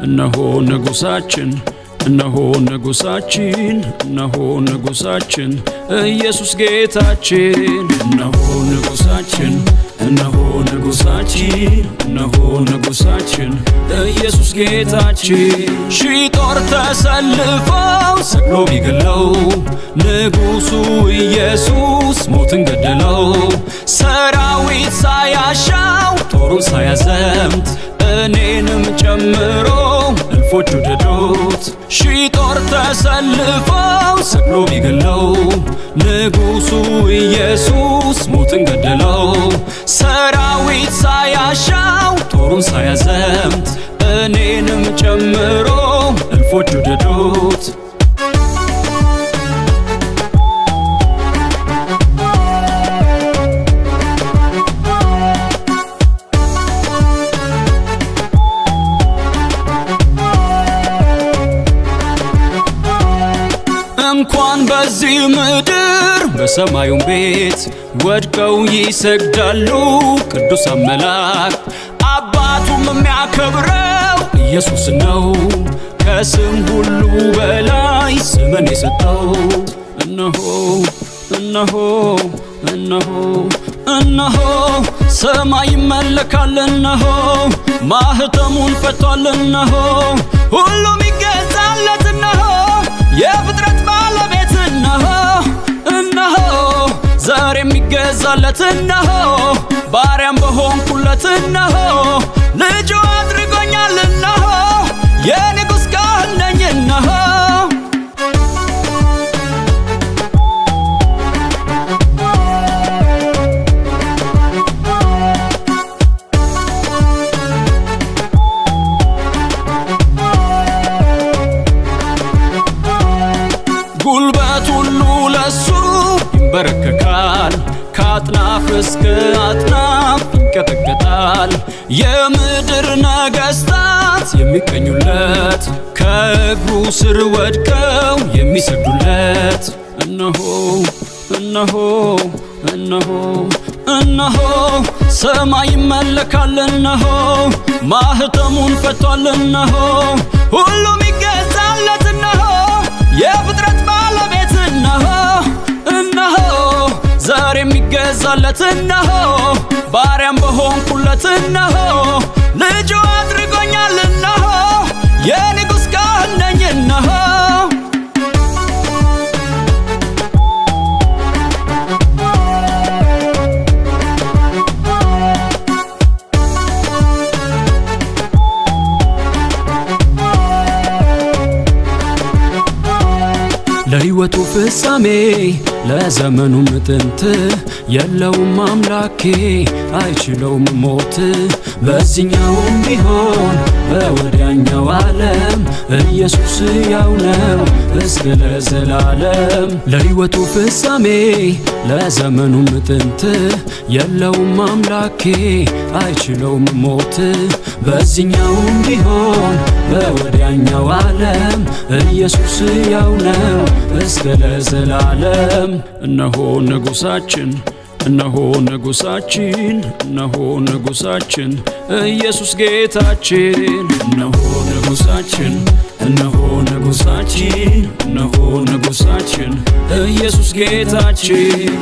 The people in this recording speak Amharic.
እነሆ ንጉሳችን እነሆ ንጉሳችን እነሆ ንጉሳችን ኢየሱስ ጌታችን እነሆ ንጉሳችን እነሆ ንጉሳችን እነሆ ንጉሳችን ኢየሱስ ጌታችን ሺህ ጦር ተሰልፈው ሰቅሎ ቢገለው ንጉሱ ኢየሱስ ሞትን ገደለው ሰራዊት ሳያሻው ጦሩን ሳያዘምት እኔንም ጨምሮ እልፎች ወደዱት ሺህ ጦር ተሰልፈው ሰቅሎ ቢገለው ንጉሱ ኢየሱስ ሞትን ገደለው ሰራዊት ሳያሻው ጦሩን ሳያዘምት እኔንም ጨምሮ እልፎች ወደዱት እንኳን በዚህ ምድር በሰማዩም ቤት ወድቀው ይሰግዳሉ ቅዱሳን መላእክት አባቱም የሚያከብረው ኢየሱስ ነው ከስም ሁሉ በላይ ስምን የሰጠው እነሆ እነሆ እነሆ እነሆ ሰማይ ይመለካል እነሆ ማህተሙን ፈቷል እነሆ ሁሉም ይገዛለት እነሆ የፍጥረት ባለቤት እነሆ እነሆ ዛሬ የሚገዛለት እነሆ ባሪያም በሆንኩለት እነሆ ልጁ አድርጎኛል እነሆ የንጉሥ ካህን ነኝ እነሆ ጉልበት ሁሉ ለሱ ይንበረከካል ከአጥናፍ እስከ አጥናፍ ይንቀጠቀጣል የምድር ነገሥታት የሚቀኙለት ከእግሩ ስር ወድቀው የሚሰግዱለት እነሆ እነሆ እነሆ እነሆ ሰማይ ይመለካል እነሆ ማህተሙን ፈቷል እነሆ ሁሉም ይገዛለት እነሆ የፍጥረት ባለቤት እነሆ እነሆ ዛሬ የሚገዛለት እነሆ ባሪያም በሆንኩለት እነሆ ልጁ አድርጎኛል እነሆ የንጉሥ ካህን ነኝ እነሆ ለሕይወቱ ፍጻሜ ለዘመኑም ጥንት የለውም አምላኬ አይችለውም ሞት በዚህኛውም ቢሆን በወዲያኛው ዓለም ኢየሱስ ያው ነው እስከ ለዘላለም ለሕይወቱ ፍጻሜ ለዘመኑም ጥንት የለውም አምላኬ አይችለውም ሞት በዚህኛውም ቢሆን በወዲያኛው ዓለም ኢየሱስ ያው ነው እስከ ለዘላለም እነሆ ንጉሳችን እነሆ ንጉሳችን እነሆ ንጉሳችን ኢየሱስ ጌታችን እነሆ ንጉሳችን እነሆ ንጉሳችን እነሆ ንጉሳችን ኢየሱስ ጌታችን